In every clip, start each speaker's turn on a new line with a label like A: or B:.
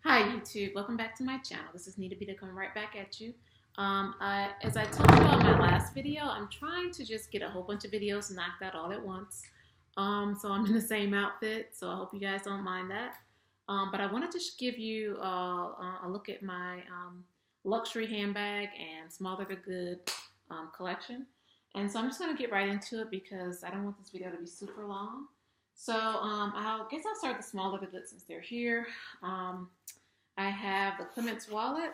A: Hi YouTube, welcome back to my channel. This is Nita B coming right back at you. As I talked about in my last video, I'm trying to just get a whole bunch of videos knocked out all at once. So I'm in the same outfit, so I hope you guys don't mind that. But I wanted to give you a look at my luxury handbag and smaller to good collection. And so I'm just going to get right into it because I don't want this video to be super long. So I guess I'll start with the smaller to good since they're here. I have the Clements wallet,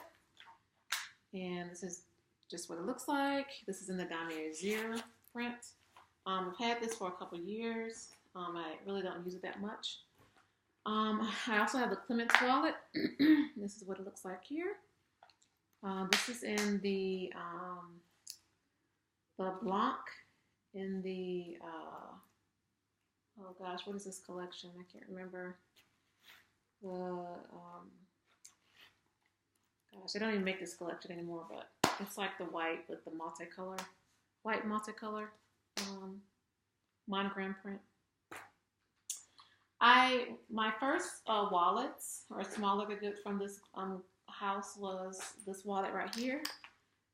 A: and this is just what it looks like. This is in the Damier Zero print. I've had this for a couple years. I really don't use it that much. I also have the Clements wallet. This is what it looks like here. This is in the Blanc, in the, oh gosh, what is this collection? I can't remember. Gosh, they don't even make this collection anymore, but it's like the white with the multicolor, white multicolor monogram print. My first wallets or smaller to good from this house was this wallet right here,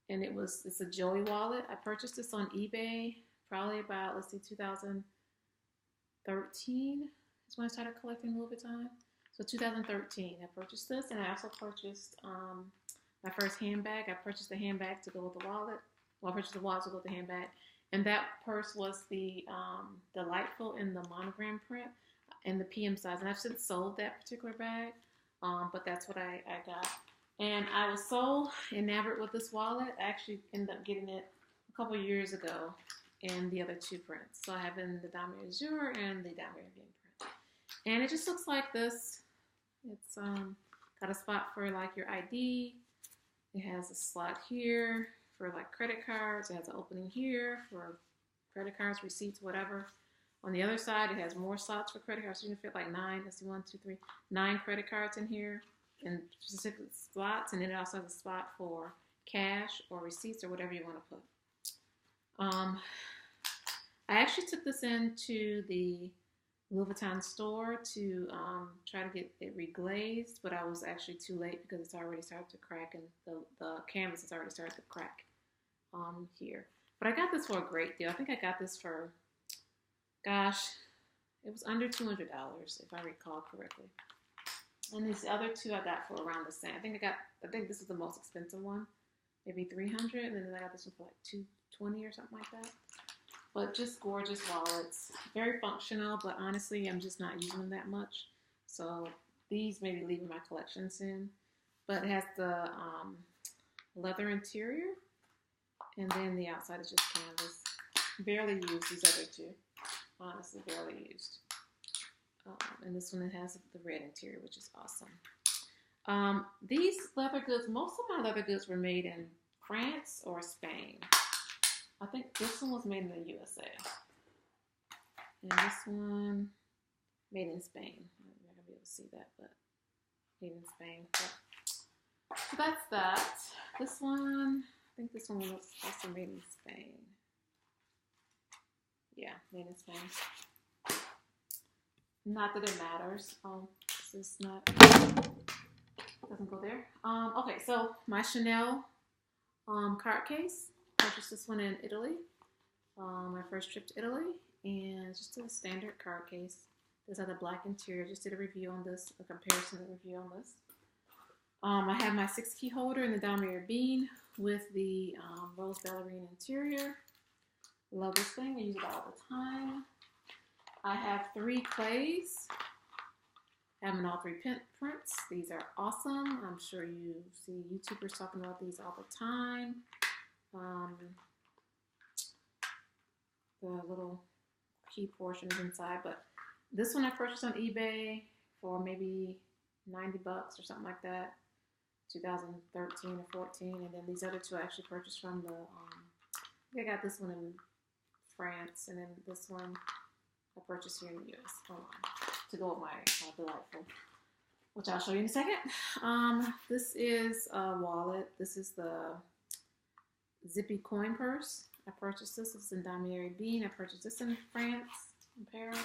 A: and it's a Joey wallet. I purchased this on eBay probably about, let's see, 2013 is when I started collecting Louis Vuitton. So 2013, I purchased this, and I also purchased my first handbag. I purchased the handbag to go with the wallet. Well, I purchased the wallet to go with the handbag, and that purse was the Delightful in the monogram print in the PM size. And I've since sold that particular bag, but that's what I got. And I was so enamored with this wallet, I actually ended up getting it a couple years ago in the other two prints. So I have in the Damier Azur and the Damier Green print. And it just looks like this. It's got a spot for like your ID. It has a slot here for like credit cards. It has an opening here for credit cards, receipts, whatever. On the other side, it has more slots for credit cards. So you can fit like 9 credit cards in here in specific slots. And then it also has a spot for cash or receipts or whatever you want to put. I actually took this into the Louis Vuitton store to try to get it reglazed, but I was actually too late because it's already started to crack and the canvas has already started to crack here. But I got this for a great deal. I think I got this for, gosh, it was under $200 if I recall correctly. And these other two I got for around the same. I think this is the most expensive one, maybe $300, and then I got this one for like $220 or something like that. But just gorgeous wallets, very functional, but honestly, I'm just not using them that much. So these may be leaving my collection soon. But it has the leather interior, and then the outside is just canvas. Barely used, these other two. Honestly, barely used. And this one, it has the red interior, which is awesome. These leather goods, most of my leather goods were made in France or Spain. I think this one was made in the USA. And this one, made in Spain. I'm not going to be able to see that, but made in Spain. But, so that's that. This one, I think this one was also made in Spain. Yeah, made in Spain. Not that it matters. This is not, doesn't go there. Okay, so my Chanel card case. Purchased this one in Italy, my first trip to Italy, and just a standard card case. This has a black interior. Just did a review on this, a comparison review on this. I have my 6-key holder in the Damier Bean with the rose ballerine interior. Love this thing. I use it all the time. I have 3 clays. I have in all 3 prints. These are awesome. I'm sure you see YouTubers talking about these all the time. The little key portion is inside, but this one I purchased on eBay for maybe $90 or something like that, 2013 or 14, and then these other two I actually purchased from the, I got this one in France, and then this one I purchased here in the US. Hold on, to go with my Delightful, which I'll show you in a second. This is a wallet. This is the zippy coin purse. I purchased this. This is in Damier Bean. I purchased this in France, in Paris.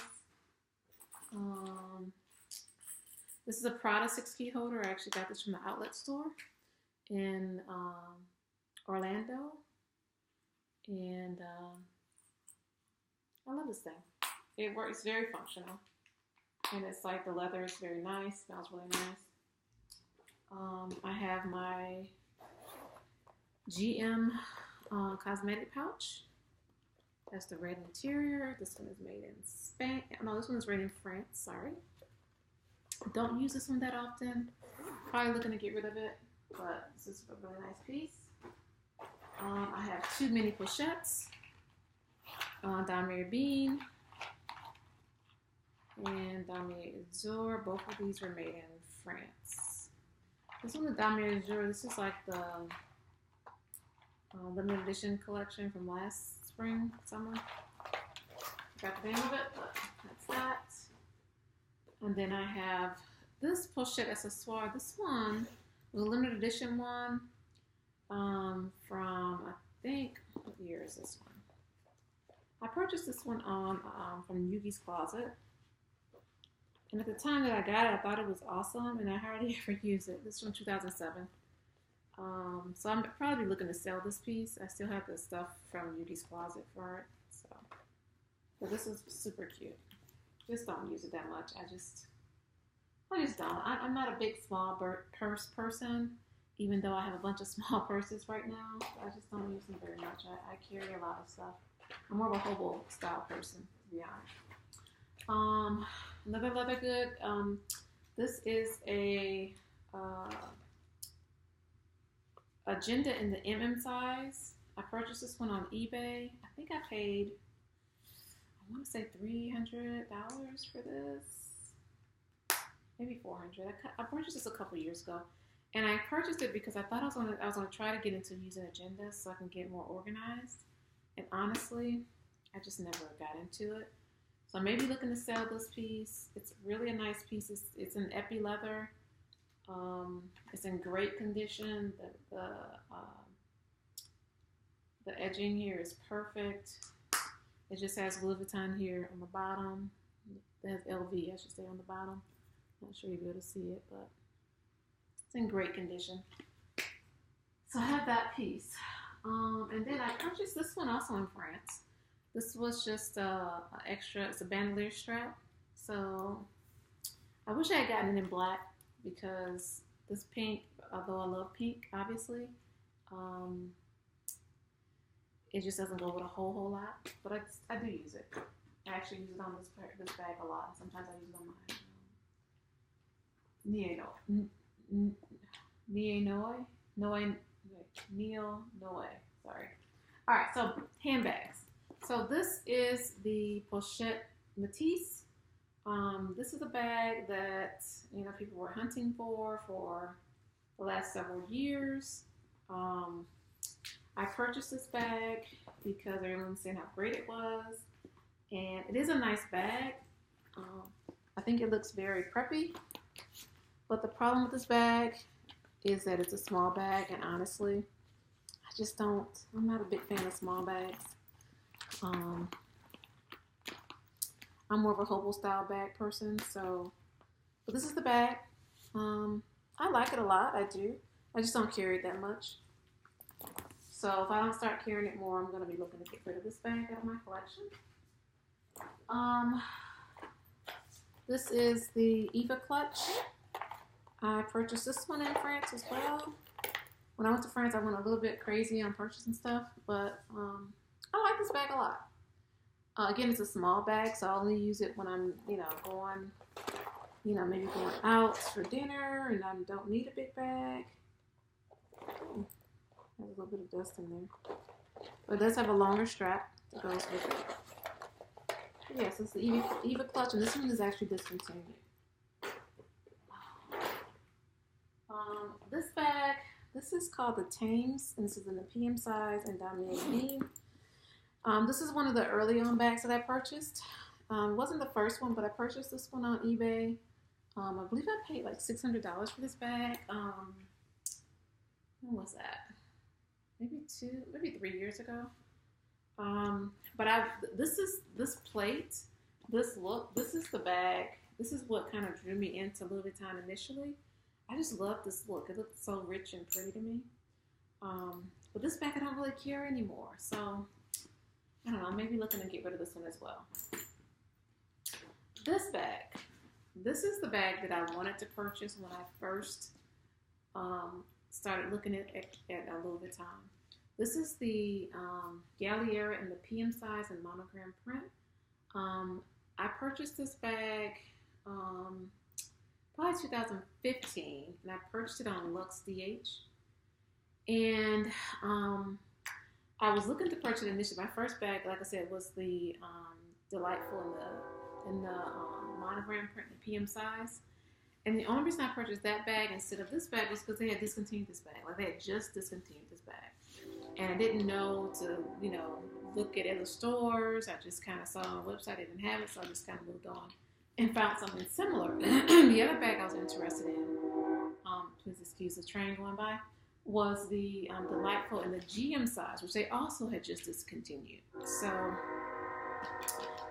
A: This is a Prada 6-key holder. I actually got this from the outlet store in Orlando. And I love this thing. It works, it's very functional. And it's like the leather is very nice, smells really nice. I have my GM cosmetic pouch. That's the red interior. This one is made in Spain. No, this one is made in France, sorry. Don't use this one that often. Probably looking to get rid of it, but this is a really nice piece. I have 2 mini pochettes. Damier Bean and Damier Azur. Both of these were made in France. This one, the Damier Azur, this is like the limited edition collection from last spring, summer. Forgot the name of it, but that's that. And then I have this pochette accessoire. This one was a limited edition one from, I think, what year is this one? I purchased this one on from Yugi's Closet. And at the time that I got it, I thought it was awesome, and I hardly ever use it. This is from 2007. So I'm probably looking to sell this piece. I still have the stuff from Yugi's Closet for it. So, but this is super cute. Just don't use it that much. I just don't. I'm not a big small purse person, even though I have a bunch of small purses right now. I just don't use them very much. I carry a lot of stuff. I'm more of a hobo style person, to be honest. Another leather good. This is a Agenda in the MM size. I purchased this one on eBay. I think I paid, I want to say $300 for this. Maybe $400. I purchased this a couple years ago. And I purchased it because I thought I was gonna try to get into using agendas so I can get more organized. And honestly, I just never got into it. So I may be looking to sell this piece. It's really a nice piece. It's an epi leather. It's in great condition. The edging here is perfect. It just has Louis Vuitton here on the bottom. It has LV, I should say, on the bottom. Not sure you'll be able to see it, but it's in great condition. So I have that piece. And then I purchased this one also in France. This was just an extra, it's a bandolier strap. So I wish I had gotten it in black because this pink, although I love pink, obviously, it just doesn't go with a whole lot. But I do use it. I actually use it on this bag a lot. Sometimes I use it on my Neo Noe. Sorry. All right, so handbags. So this is the Pochette Matisse. This is a bag that people were hunting for the last several years. I purchased this bag because everyone was saying how great it was, and it is a nice bag. I think it looks very preppy, but the problem with this bag is that it's a small bag, and honestly, I'm not a big fan of small bags. I'm more of a hobo style bag person, but this is the bag. I like it a lot, I do. I just don't carry it that much. So if I don't start carrying it more, I'm going to be looking to get rid of this bag out of my collection. This is the Eva clutch. I purchased this one in France as well. When I went to France, I went a little bit crazy on purchasing stuff, but I like this bag a lot. Again, it's a small bag, so I only use it when I'm, going, maybe going out for dinner and I don't need a big bag. Oh, there's a little bit of dust in there. But it does have a longer strap that goes with it. Yes, it's the Eva clutch, and this one is actually discontinued. This bag, this is called the Thames, and this is in the PM size and Damier Bean. This is one of the early on bags that I purchased. It wasn't the first one, but I purchased this one on eBay. I believe I paid like $600 for this bag. When was that? Maybe 3 years ago. But this plate, this look, this is the bag This is what kind of drew me into Louis Vuitton initially. I just love this look. It looks so rich and pretty to me. But this bag I don't really carry anymore. So, I don't know. Maybe looking to get rid of this one as well. This bag. This is the bag that I wanted to purchase when I first started looking at Louis Vuitton. This is the Galliera in the PM size and monogram print. I purchased this bag probably 2015, and I purchased it on Lux DH. And I was looking to purchase it initially. My first bag, like I said, was the Delightful in the monogram print, the PM size. And the only reason I purchased that bag instead of this bag was because they had discontinued this bag. Like, they had just discontinued this bag. And I didn't know to, look at other stores. I just kind of saw it on the website. They didn't have it, so I just kind of moved on and found something similar. The other bag I was interested in, please excuse the train going by, was the Delightful in the GM size, which they also had just discontinued. So,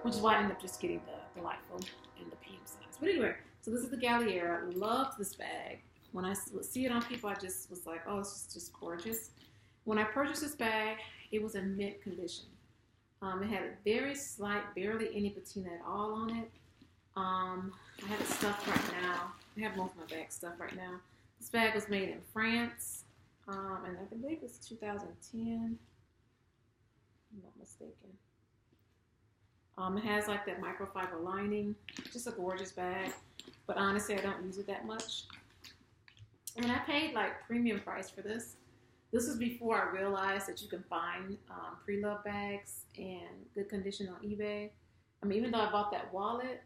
A: which is why I ended up just getting the Delightful in the PM size. But anyway, so this is the Galliera. I loved this bag. When I would see it on people, I just was like, oh, it's just gorgeous. When I purchased this bag, it was in mint condition. It had a very slight, barely any patina at all on it. I have it stuffed right now. I have most of my bags stuffed right now. This bag was made in France, and I believe it's 2010. I'm not mistaken. It has like that microfiber lining. Just a gorgeous bag, but honestly, I don't use it that much. And I paid like premium price for this. This was before I realized that you can find pre-loved bags in good condition on eBay. I mean, even though I bought that wallet,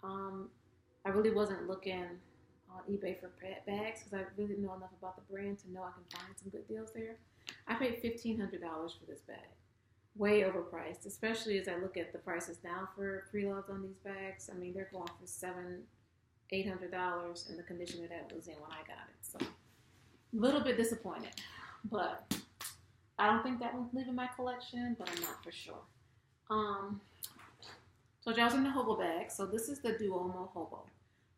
A: I really wasn't looking on eBay for bags because I really didn't know enough about the brand to know I can find some good deals there. I paid $1,500 for this bag. Way overpriced, especially as I look at the prices now for pre-loved on these bags. I mean, they're going for $700-800 in the condition that was in when I got it. So, a little bit disappointed. But I don't think that one's leaving my collection, but I'm not for sure. So I was in the Hobo bag. So this is the Duomo Hobo.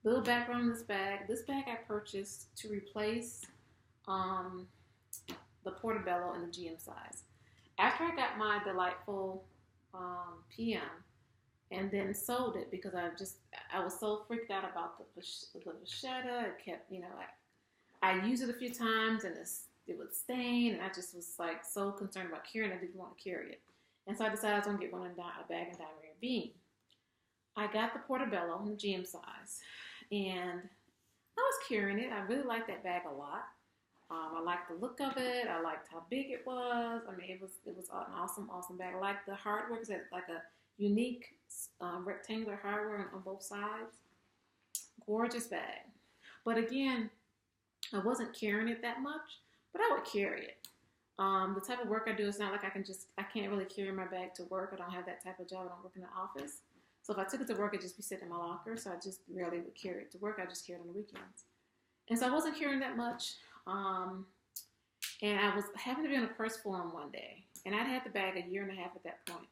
A: Little background on this bag. This bag I purchased to replace the Portobello in the GM size. After I got my Delightful PM and then sold it because I was so freaked out about the vachetta. It kept, I used it a few times and it would stain, and I just was like so concerned about carrying it. I didn't want to carry it. And so I decided I was going to get a bag in diamond beam. I got the Portobello in the GM size, and I was carrying it. I really liked that bag a lot. I liked the look of it. I liked how big it was. I mean, it was an awesome bag. I liked the hardware because it had like a unique rectangular hardware on both sides. Gorgeous bag. But again, I wasn't carrying it that much, but I would carry it. The type of work I do, it's not like I can't really carry my bag to work. I don't have that type of job. I don't work in the office. So if I took it to work, it'd just be sitting in my locker. So I just rarely would carry it to work. I just carried it on the weekends. And so I wasn't carrying that much. And I was happened to be on a press forum one day. And I'd had the bag a year and a half at that point.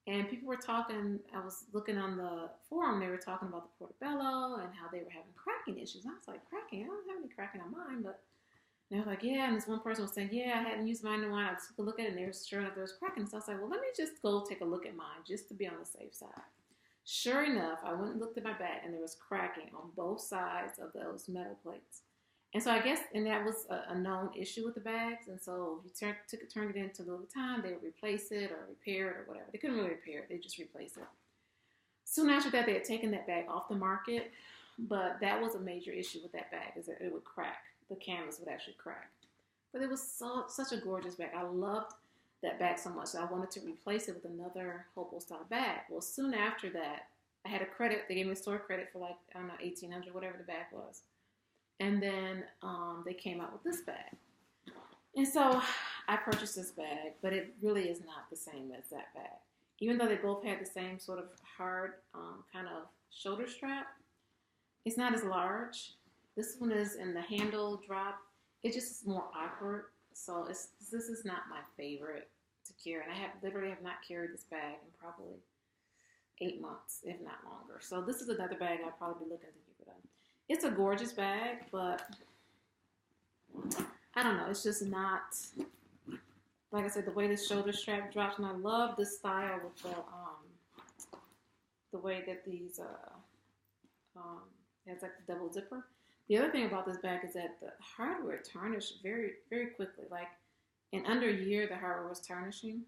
A: And people were talking, I was looking on the forum, they were talking about the Portobello and how they were having cracking issues. And I was like, cracking? I don't have any cracking on mine, but they were like, yeah. And this one person was saying, yeah, I hadn't used mine in a while. I took a look at it, and they were sure enough there was cracking. So I was like, well, let me just go take a look at mine just to be on the safe side. Sure enough, I went and looked at my bag, and there was cracking on both sides of those metal plates. And so I guess, and that was a known issue with the bags. And so if you turned it into Louis Vuitton, they would replace it or repair it or whatever. They couldn't really repair it. They just replaced it. Soon after that, they had taken that bag off the market. But that was a major issue with that bag, is that it would crack. The canvas would actually crack. But it was such a gorgeous bag. I loved that bag so much that I wanted to replace it with another Hobo style bag. Well, soon after that, I had a credit. They gave me a store credit for like, I don't know, $1,800, whatever the bag was. And then they came out with this bag. And so I purchased this bag, but it really is not the same as that bag. Even though they both had the same sort of hard kind of shoulder strap, it's not as large. This one is in the handle drop. It just is more awkward. So this is not my favorite to carry. And I literally have not carried this bag in probably 8 months, if not longer. So this is another bag I'll probably be looking to get rid of. It's a gorgeous bag, but I don't know. It's just not, like I said, the way the shoulder strap drops, and I love this style with the way that these has like the double zipper. The other thing about this bag is that the hardware tarnished very, very quickly. Like in under a year, the hardware was tarnishing.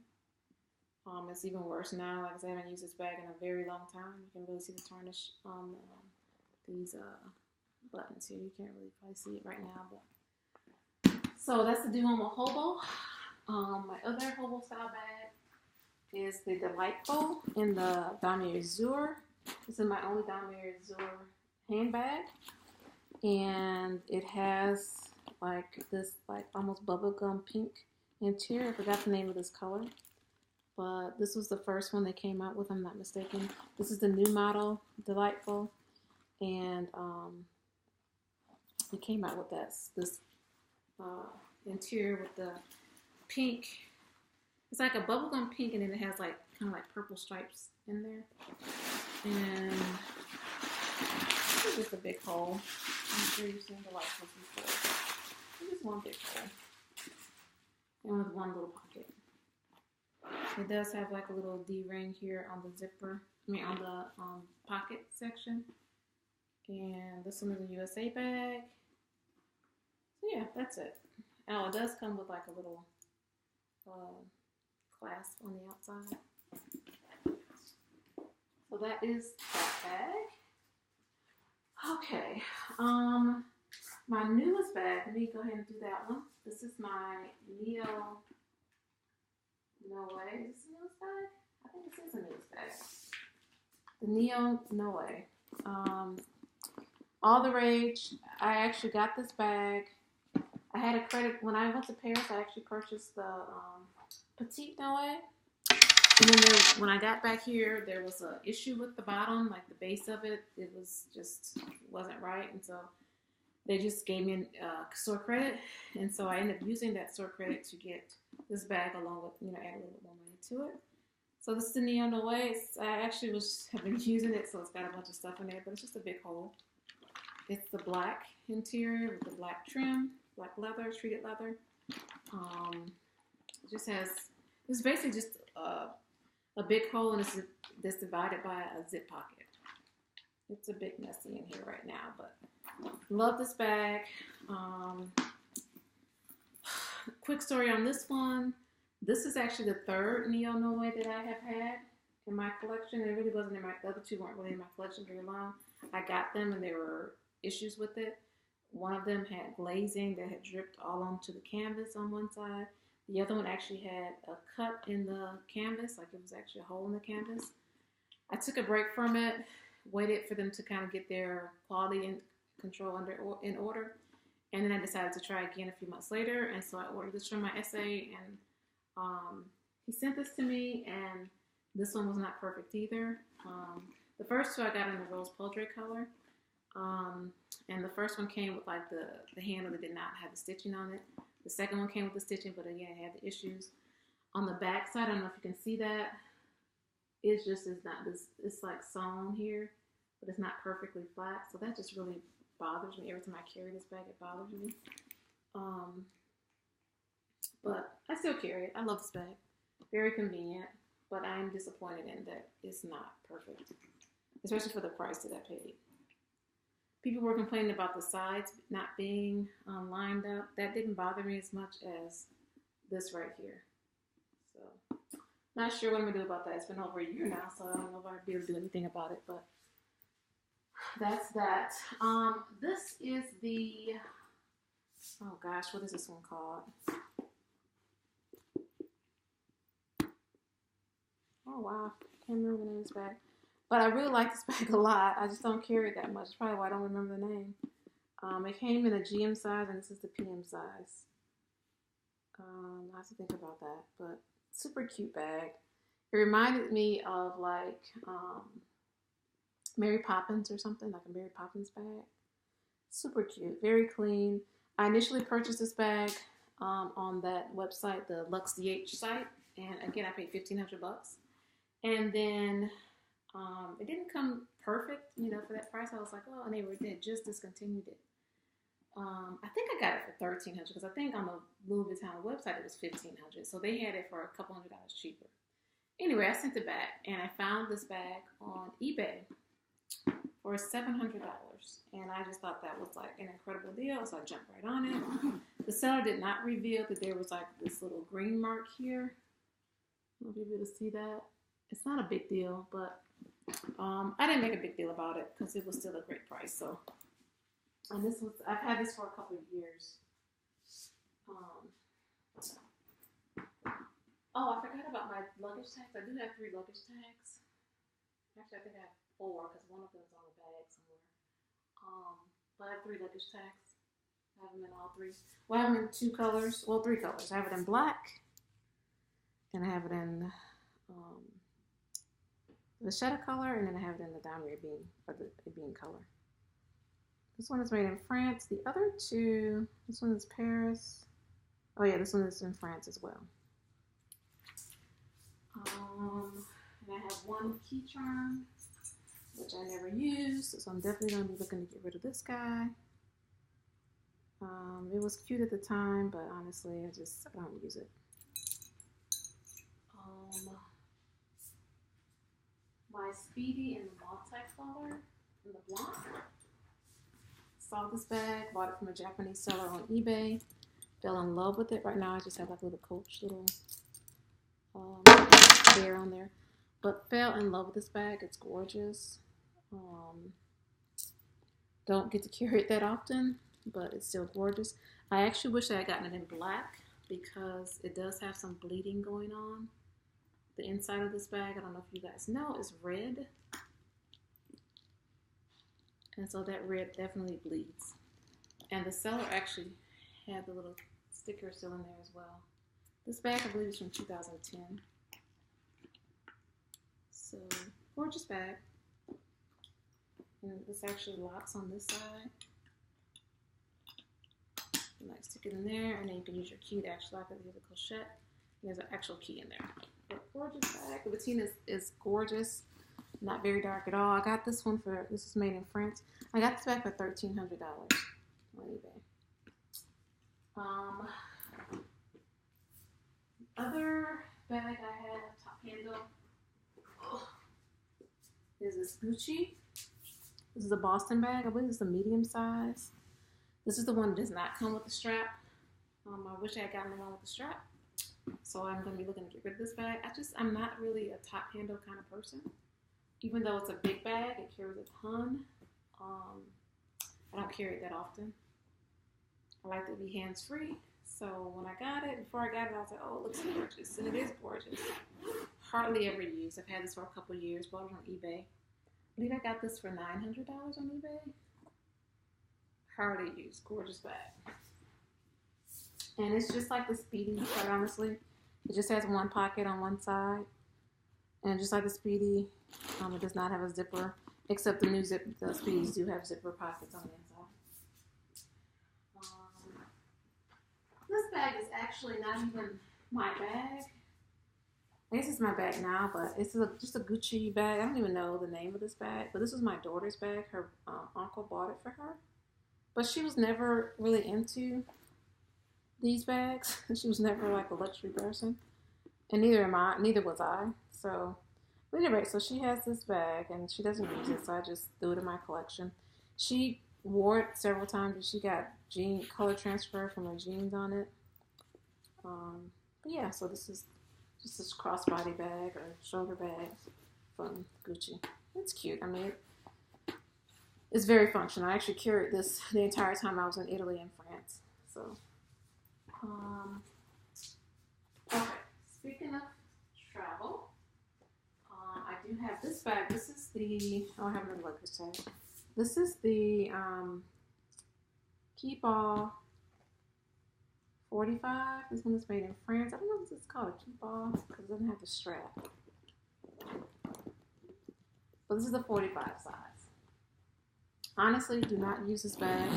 A: It's even worse now. Like I said, I haven't used this bag in a very long time. You can really see the tarnish on these buttons here. You can't really probably see it right now, but so that's the Duomo Hobo. My other Hobo style bag is the Delightful in the Damier Azur. This is my only Damier Azur handbag, and it has like this like almost bubblegum pink interior. I forgot the name of this color, but this was the first one they came out with, I'm not mistaken. This is the new model, Delightful, and it came out with this interior with the pink. It's like a bubblegum pink, and then it has like kind of like purple stripes in there. And it's just a big hole. I'm sure you've seen Delightful before. It's just one big hole, and with one little pocket. It does have like a little D-ring here on the zipper. I mean on the pocket section. And this one is a USA bag. So yeah, that's it. Oh, it does come with like a little clasp on the outside. So that is that bag. Okay. My newest bag, let me go ahead and do that one. This is my Neo. No way. Is this a newest bag? I think this is a newest bag. The Neo No Way. All the rage. I actually got this bag. I had a credit when I went to Paris. I actually purchased the Petite No Way. And then when I got back here, there was an issue with the bottom, like the base of it. It was just wasn't right, and so they just gave me a store credit, and so I ended up using that store credit to get this bag along with, add a little bit more money to it. So this is the Neo No Way. I actually have been using it, so it's got a bunch of stuff in there, but it's just a big hole. It's the black interior with the black trim, black leather, treated leather. It just has, it's basically just a big hole, and it's divided by a zip pocket. It's a bit messy in here right now, but love this bag. Quick story on this one. This is actually the third Neo No Way that I have had in my collection. It really wasn't in the other two weren't really in my collection very long. I got them and there were issues with it. One of them had glazing that had dripped all onto the canvas on one side. The other one actually had a cut in the canvas, like it was actually a hole in the canvas. I took a break from it, waited for them to kind of get their quality and control in order, and then I decided to try again a few months later, and so I ordered this from my SA, and he sent this to me, and this one was not perfect either. The first two I got in the rose poultry color, and the first one came with like the handle that did not have the stitching on it. The second one came with the stitching, but again, it had the issues. On the back side, I don't know if you can see that. It's not this. It's like sewn here, but it's not perfectly flat. So that just really bothers me. Every time I carry this bag, it bothers me. But I still carry it. I love this bag. Very convenient, but I am disappointed in that it's not perfect, especially for the price that I paid. People were complaining about the sides not being lined up. That didn't bother me as much as this right here. So, not sure what I'm going to do about that. It's been over a year now, so I don't know if I'll be able to do anything about it, but that's that. This is the, oh gosh, what is this one called? Oh wow, can't remember the name of this bag. But I really like this bag a lot. I just don't carry it that much. That's probably why I don't remember the name. It came in a GM size, and this is the PM size. I have to think about that, but super cute bag. It reminded me of like Mary Poppins or something, like a Mary Poppins bag. Super cute, very clean. I initially purchased this bag on that website, the LuxDH site, and again, I paid $1,500. And then It didn't come perfect, you know, for that price. I was like, oh, and they had just discontinued it. I think I got it for $1,300 because I think on the Louis Vuitton website it was $1,500, so they had it for a couple $100 cheaper. Anyway, I sent it back, and I found this bag on eBay for $700, and I just thought that was like an incredible deal, so I jumped right on it. The seller did not reveal that there was like this little green mark here. I don't know if you'll be able to see that. It's not a big deal, but I didn't make a big deal about it because it was still a great price. So, and this was, I've had this for a couple of years. Oh, I forgot about my luggage tags. I do have 3 luggage tags. Actually, I think I have 4 because one of them is on the bag somewhere. But I have 3 luggage tags. I have them in all 3. Well, I have them in 2 colors. Well, 3 colors. I have it in black, and I have it in the shadow color, and then I have it in the diamond bean, or the bean color. This one is made in France. The other 2, this one is Paris. Oh yeah, this one is in France as well. And I have 1 key charm, which I never used, so I'm definitely going to be looking to get rid of this guy. It was cute at the time, but honestly, I don't use it. My Speedy in the multicolor, in the blanc. Saw this bag, bought it from a Japanese seller on eBay. Fell in love with it. Right now, I just have like a little Coach little bear on there. But fell in love with this bag. It's gorgeous. Don't get to carry it that often, but it's still gorgeous. I actually wish I had gotten it in black because it does have some bleeding going on. The inside of this bag, I don't know if you guys know, is red. And so that red definitely bleeds. And the seller actually had the little sticker still in there as well. This bag, I believe, is from 2010. So, gorgeous bag. And this actually locks on this side. You like stick it in there, and then you can use your key to actually lock it. Here's a clochette. There's an actual key in there. But gorgeous bag. The patina is gorgeous. Not very dark at all. I got this one for, this is made in France. I got this bag for $1,300 on eBay. Other bag I have, top handle, is this Gucci. This is a Boston bag. I believe it's a medium size. This is the one that does not come with the strap. I wish I had gotten the one with the strap. So I'm going to be looking to get rid of this bag. I'm not really a top handle kind of person. Even though it's a big bag, it carries a ton. I don't carry it that often. I like to be hands-free. So when I got it, before I got it, I was like, oh, it looks gorgeous. And it is gorgeous. Hardly ever used. I've had this for a couple of years. Bought it on eBay. I believe I got this for $900 on eBay. Hardly used. Gorgeous bag. And it's just like the Speedy, quite honestly. It just has 1 pocket on one side. And just like the Speedy, it does not have a zipper. Except the new the Speedies do have zipper pockets on the inside. This bag is actually not even my bag. I guess it's my bag now, but it's just a Gucci bag. I don't even know the name of this bag, but this was my daughter's bag. Her uncle bought it for her. But she was never really into these bags. She was never like a luxury person. And neither was I. So, but anyway, so she has this bag and she doesn't use it, so I just threw it in my collection. She wore it several times and she got color transfer from her jeans on it. But yeah, so this is just this crossbody bag or shoulder bag from Gucci. It's cute. I mean, it's very functional. I actually carried this the entire time I was in Italy and France. So, okay. Speaking of travel, I do have this bag. This is the, oh, I have another luggage tag. This is the Keepall 45. This one is made in France. I don't know if it's called a Keepall because it doesn't have the strap. But this is the 45 size. Honestly, do not use this bag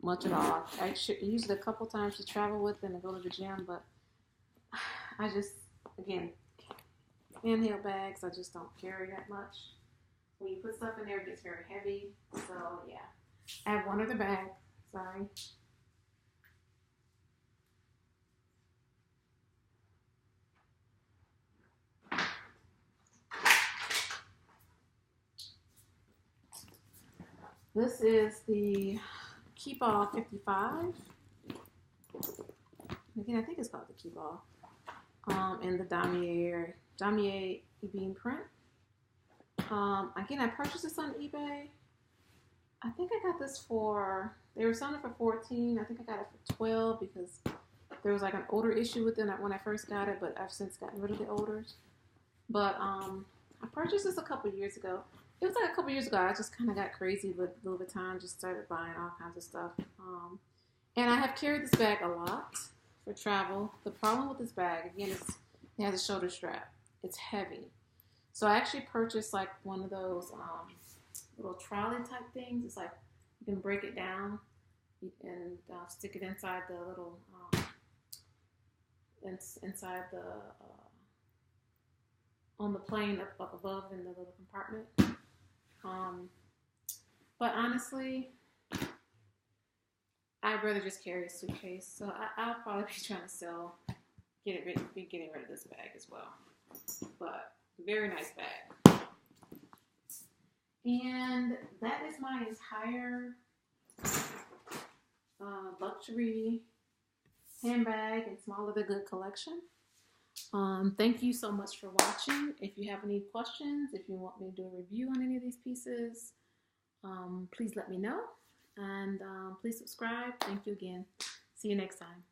A: much at all. I use it a couple times to travel with and to go to the gym, but I just, again, handheld bags. I just don't carry that much. When you put stuff in there, it gets very heavy. So yeah, I have one other bag. Sorry. This is the Keep All 55. Again, I think it's called the Keep All. In the Damier e-beam print. Again, I purchased this on eBay. I think I got this for, they were selling it for 14. I think I got it for 12 because there was like an odor issue with it when I first got it, but I've since gotten rid of the odors. But I purchased this a couple years ago. It was like a couple years ago. I just kind of got crazy with Louis Vuitton, just started buying all kinds of stuff. And I have carried this bag a lot for travel. The problem with this bag, again, is it has a shoulder strap. It's heavy. So I actually purchased like one of those little trolley type things. It's like you can break it down and stick it inside the little, inside the, on the plane up above in the little compartment. But honestly, I'd rather just carry a suitcase. So I'll probably be trying to be getting rid of this bag as well. But very nice bag. And that is my entire luxury handbag and small of the good collection. Thank you so much for watching. If you have any questions, if you want me to do a review on any of these pieces, please let me know. And please subscribe. Thank you again. See you next time.